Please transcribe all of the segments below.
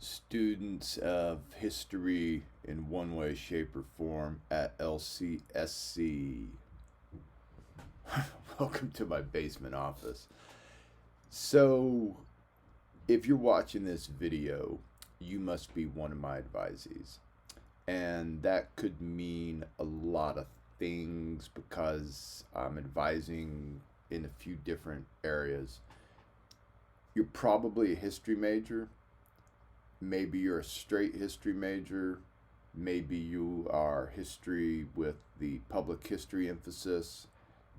Students of history in one way, shape, or form at LCSC. Welcome to my basement office. So, if you're watching this video, you must be one of my advisees. And that could mean a lot of things because I'm advising in a few different areas. You're probably a history major. Maybe you're a straight history major. Maybe you are history with the public history emphasis.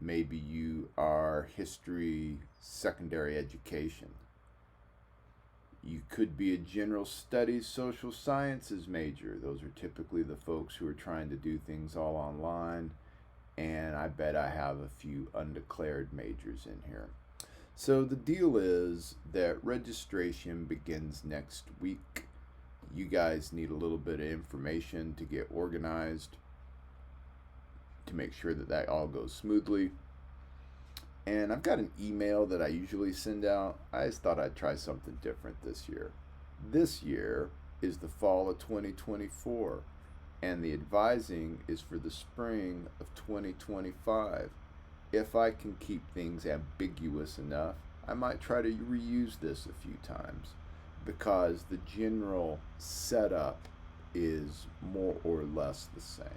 Maybe you are history secondary education. You could be a general studies social sciences major. Those are typically the folks who are trying to do things all online. And I bet I have a few undeclared majors in here. So the deal is that registration begins next week. You guys need a little bit of information to get organized to make sure that that all goes smoothly. And I've got an email that I usually send out. I just thought I'd try something different this year. This year is the fall of 2024, and the advising is for the spring of 2025. If I can keep things ambiguous enough, I might try to reuse this a few times because the general setup is more or less the same.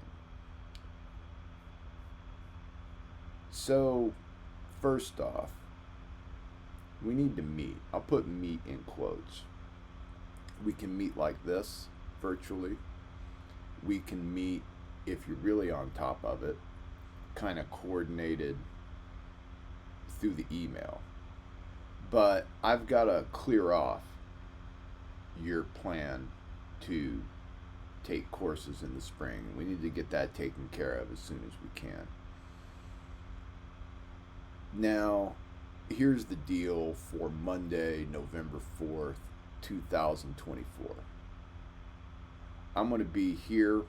So, first off, we need to meet. I'll put meet in quotes. We can meet like this virtually. We can meet, if you're really on top of it, kind of coordinated through the email. But I've got to clear off your plan to take courses in the spring. We need to get that taken care of as soon as we can. Now, here's the deal for Monday, November 4th, 2024. I'm going to be here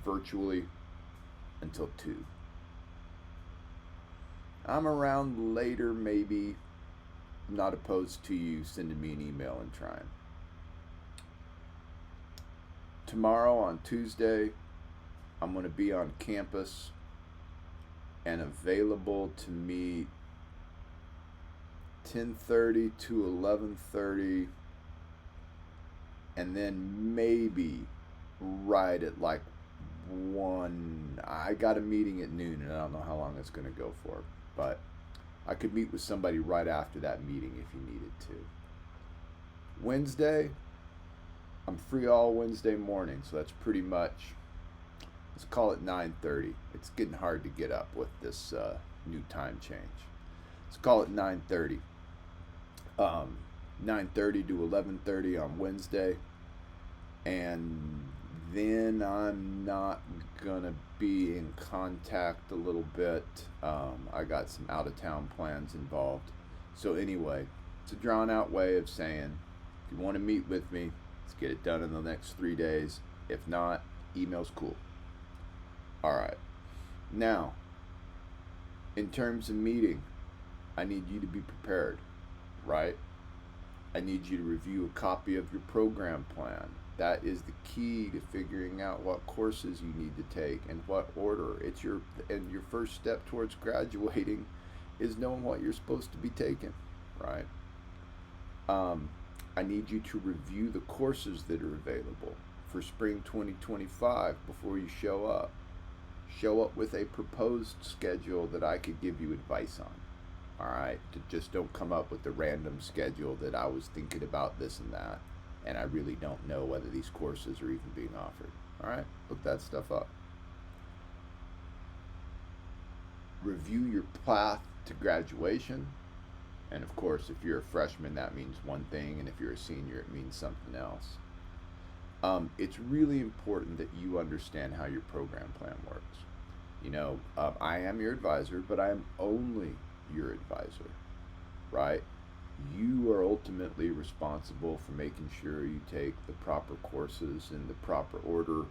virtually until 2. I'm around later, maybe. Not opposed to you sending me an email and trying. Tomorrow on Tuesday, I'm going to be on campus and available to meet 10:30 to 11:30, and then maybe right at like 1. I got a meeting at noon, and I don't know how long it's going to go for, but I could meet with somebody right after that meeting if you needed to. Wednesday, I'm free all Wednesday morning, so that's pretty much, let's call it 9:30. It's getting hard to get up with this new time change. Let's call it 9:30. 9:30 to 11:30 on Wednesday, and then I'm not gonna be in contact a little bit. I got some out of town plans involved. So anyway, it's a drawn out way of saying, if you want to meet with me, let's get it done in the next 3 days. If not, email's cool. All right. Now, in terms of meeting, I need you to be prepared, right? I need you to review a copy of your program plan. That is the key to figuring out what courses you need to take and what order. Your first step towards graduating is knowing what you're supposed to be taking, right? I need you to review the courses that are available for spring 2025 before you show up. Show up with a proposed schedule that I could give you advice on. All right, just don't come up with the random schedule that I was thinking about this and that, and I really don't know whether these courses are even being offered. All right, look that stuff up. Review your path to graduation, and of course, if you're a freshman, that means one thing, and if you're a senior, it means something else. It's really important that you understand how your program plan works. I am your advisor, but I am only your advisor, right? You are ultimately responsible for making sure you take the proper courses in the proper order.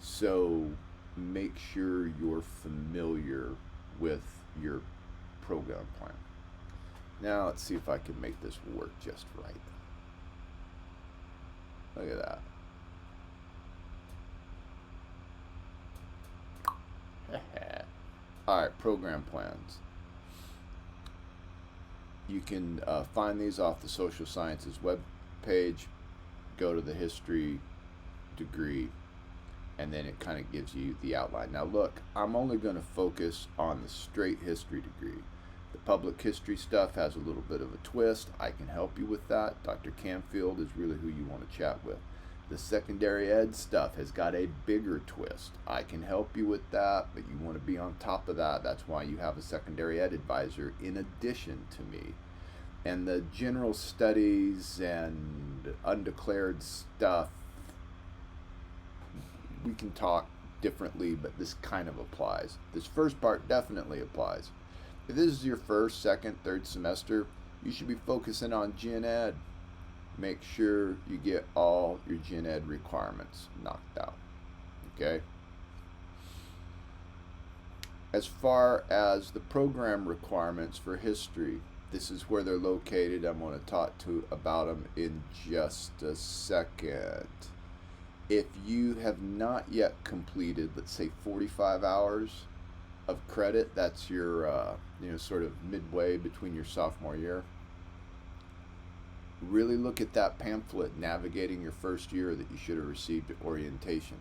So make sure you're familiar with your program plan. Now let's see if I can make this work just right. Look at that. All right, program plans. You can find these off the social sciences web page. Go to the history degree, and then it kind of gives you the outline. Now look, I'm only going to focus on the straight history degree. The public history stuff has a little bit of a twist. I can help you with that. Dr. Canfield is really who you want to chat with. The secondary ed stuff has got a bigger twist. I can help you with that, but you want to be on top of that. That's why you have a secondary ed advisor in addition to me. And the general studies and undeclared stuff, we can talk differently, but this kind of applies. This first part definitely applies. If this is your first, second, third semester, you should be focusing on Gen Ed. Make sure you get all your Gen Ed requirements knocked out. Okay? As far as the program requirements for history, this is where they're located. I'm going to talk about them in just a second. If you have not yet completed, let's say 45 hours of credit, that's your sort of midway between your sophomore year, really look at that pamphlet, Navigating Your First Year, that you should have received at orientation.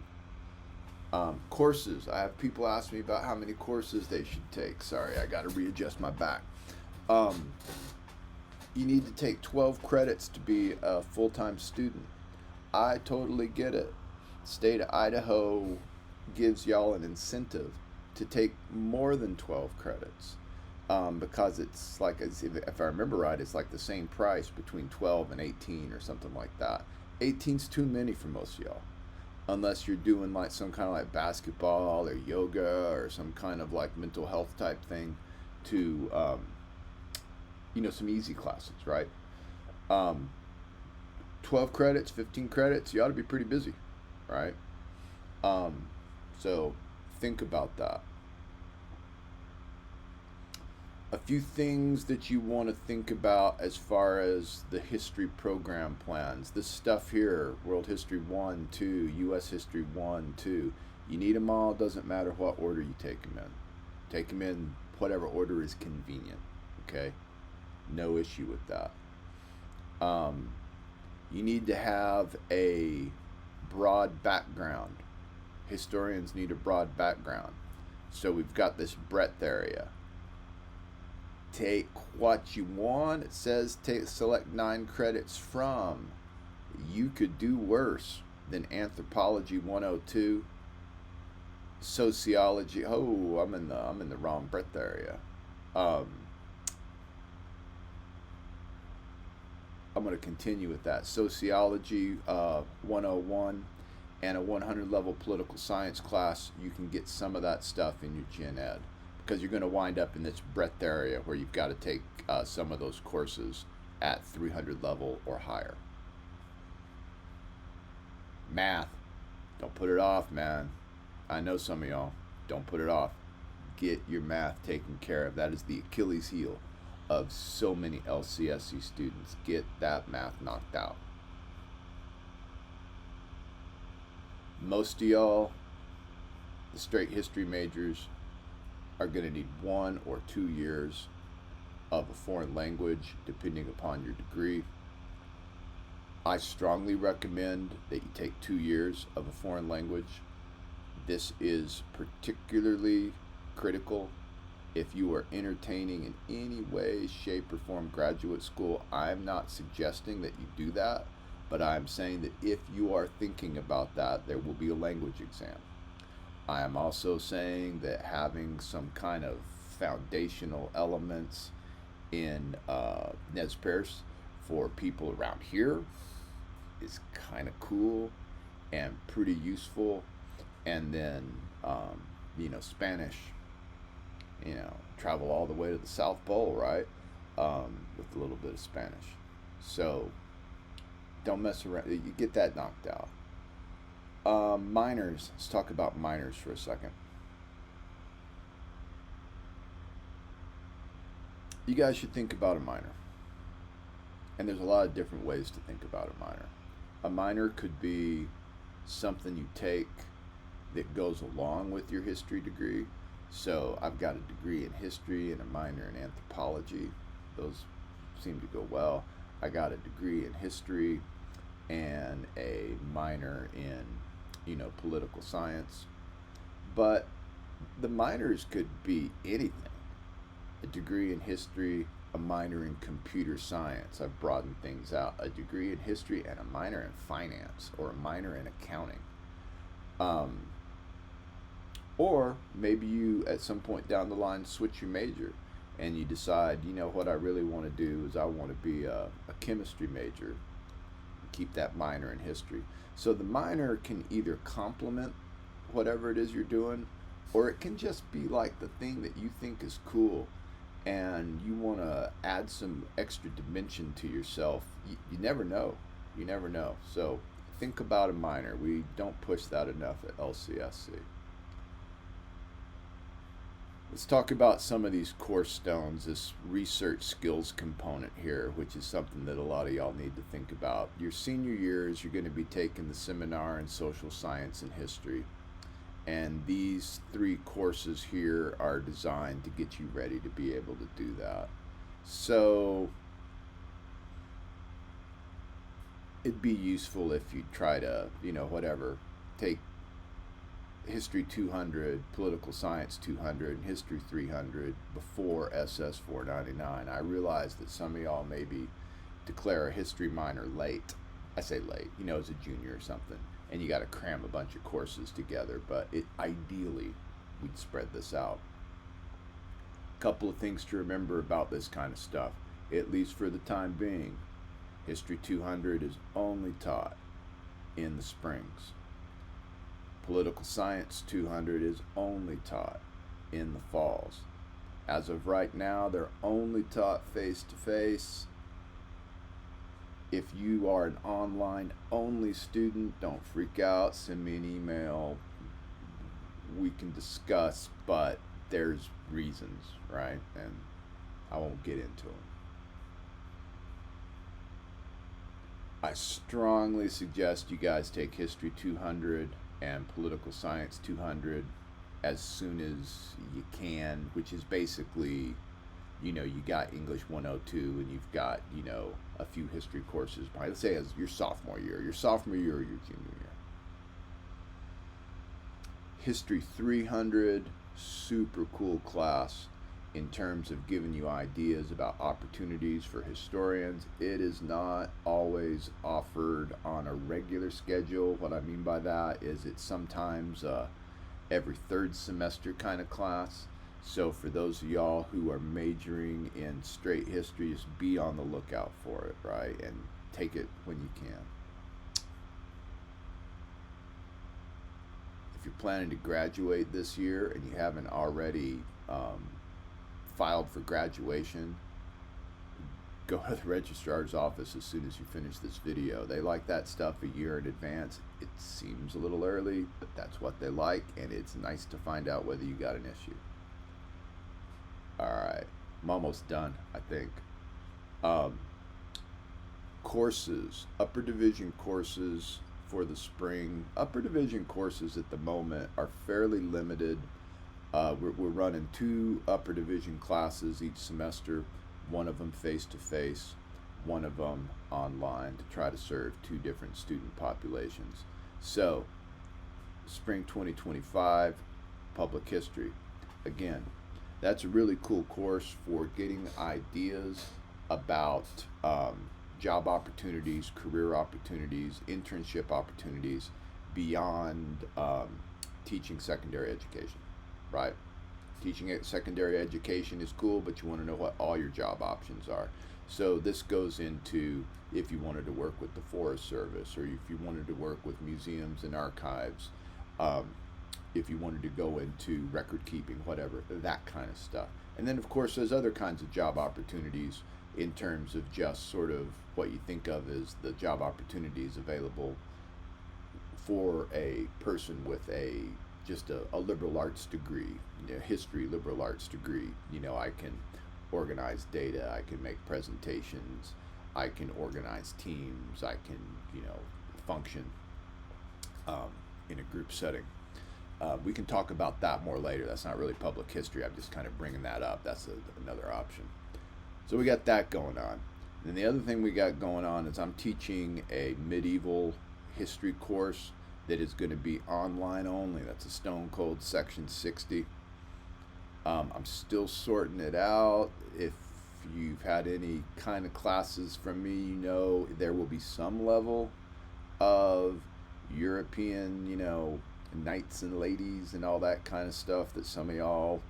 Courses. I have people ask me about how many courses they should take. Sorry, I got to readjust my back. You need to take 12 credits to be a full-time student. I totally get it. State of Idaho gives y'all an incentive to take more than 12 credits because it's like, if I remember right, it's like the same price between 12 and 18 or something like that. 18's too many for most of y'all, unless you're doing like some kind of like basketball or yoga or some kind of like mental health type thing to some easy classes, right? 12 credits, 15 credits, you ought to be pretty busy, right? So think about that. A few things that you want to think about as far as the history program plans. This stuff here, World History 1, 2, U.S. History 1, 2. You need them all. Doesn't matter what order you take them in. Take them in whatever order is convenient. Okay? No issue with that. You need to have a broad background. Historians need a broad background. So we've got this breadth area. Take what you want. It says select 9 credits from. You could do worse than Anthropology 102. Sociology. Oh, I'm in the wrong breadth area. I'm going to continue with that. Sociology 101 and a 100 level political science class. You can get some of that stuff in your Gen Ed, because you're going to wind up in this breadth area where you've got to take some of those courses at 300 level or higher. Math. Don't put it off, man. I know some of y'all. Don't put it off. Get your math taken care of. That is the Achilles heel of so many LCSC students. Get that math knocked out. Most of y'all, the straight history majors, are going to need 1 or 2 years of a foreign language depending upon your degree. I strongly recommend that you take 2 years of a foreign language. This is particularly critical if you are entertaining in any way, shape, or form graduate school. I'm not suggesting that you do that, but I'm saying that if you are thinking about that, there will be a language exam. I am also saying that having some kind of foundational elements in Nez Perce for people around here is kind of cool and pretty useful. And then, Spanish, travel all the way to the South Pole, right? With a little bit of Spanish. So don't mess around. You get that knocked out. Minors. Let's talk about minors for a second. You guys should think about a minor. And there's a lot of different ways to think about a minor. A minor could be something you take that goes along with your history degree. So I've got a degree in history and a minor in anthropology. Those seem to go well. I got a degree in history and a minor in, political science. But the minors could be anything. A degree in history, a minor in computer science. I've broadened things out. A degree in history and a minor in finance or a minor in accounting. Or maybe you, at some point down the line, switch your major and you decide, what I really want to do is I want to be a chemistry major. Keep that minor in history. So the minor can either complement whatever it is you're doing, or it can just be like the thing that you think is cool and you want to add some extra dimension to yourself. You never know. You never know. So think about a minor. We don't push that enough at LCSC. Let's talk about some of these core stones, this research skills component here, which is something that a lot of y'all need to think about. Your senior years, you're going to be taking the seminar in social science and history. And these 3 courses here are designed to get you ready to be able to do that. So it'd be useful if you try to, take History 200, Political Science 200, and History 300 before SS 499. I realize that some of y'all maybe declare a history minor late. I say late, as a junior or something, and you got to cram a bunch of courses together, but ideally we'd spread this out. A couple of things to remember about this kind of stuff, at least for the time being. History 200 is only taught in the springs. Political Science 200 is only taught in the falls. As of right now, they're only taught face-to-face. If you are an online-only student, don't freak out. Send me an email. We can discuss, but there's reasons, right? And I won't get into them. I strongly suggest you guys take History 200 and Political Science 200 as soon as you can, which is basically, you got English 102 and you've got, a few history courses behind. Let's say as your sophomore year or your junior year. History 300, super cool class in terms of giving you ideas about opportunities for historians. It is not always offered on a regular schedule. What I mean by that is it's sometimes every 3rd semester kind of class. So for those of y'all who are majoring in straight history, just be on the lookout for it, right? And take it when you can. If you're planning to graduate this year and you haven't already filed for graduation, go to the registrar's office as soon as you finish this video. They like that stuff a year in advance. It seems a little early, but that's what they like, and it's nice to find out whether you got an issue. Alright, I'm almost done, I think. Courses, upper division courses for the spring. Upper division courses at the moment are fairly limited. We're running 2 upper division classes each semester, one of them face-to-face, one of them online, to try to serve 2 different student populations. So, spring 2025, public history. Again, that's a really cool course for getting ideas about job opportunities, career opportunities, internship opportunities beyond teaching secondary education. Right? Teaching secondary education is cool, but you want to know what all your job options are. So this goes into if you wanted to work with the Forest Service, or if you wanted to work with museums and archives, if you wanted to go into record keeping, whatever, that kind of stuff. And then, of course, there's other kinds of job opportunities in terms of just sort of what you think of as the job opportunities available for a person with just a liberal arts degree, history liberal arts degree. I can organize data, I can make presentations, I can organize teams, I can, function in a group setting. We can talk about that more later. That's not really public history. I'm just kind of bringing that up. That's another option. So we got that going on. And the other thing we got going on is I'm teaching a medieval history course that is going to be online only. That's a Stone Cold Section 60. I'm still sorting it out. If you've had any kind of classes from me, you know there will be some level of European, knights and ladies and all that kind of stuff that some of y'all,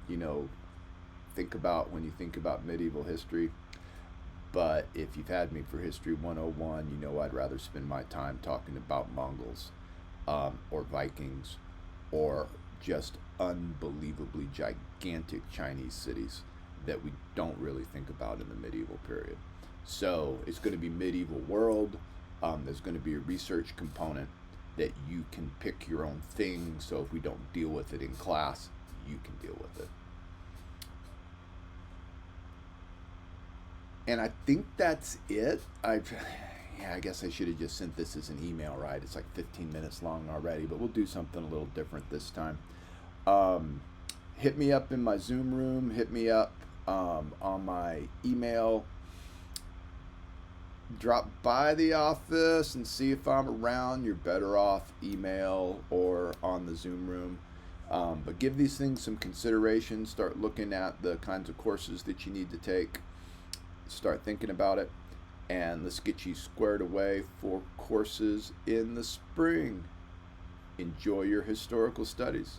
think about when you think about medieval history. But if you've had me for History 101, you know I'd rather spend my time talking about Mongols or Vikings or just unbelievably gigantic Chinese cities that we don't really think about in the medieval period. So it's going to be medieval world. There's going to be a research component that you can pick your own thing. So if we don't deal with it in class, you can deal with it. And I think that's it. I guess I should have just sent this as an email, right? It's like 15 minutes long already, but we'll do something a little different this time. Hit me up in my Zoom room. Hit me up on my email. Drop by the office and see if I'm around. You're better off email or on the Zoom room. But give these things some consideration. Start looking at the kinds of courses that you need to take. Start thinking about it. And let's get you squared away for courses in the spring. Enjoy your historical studies.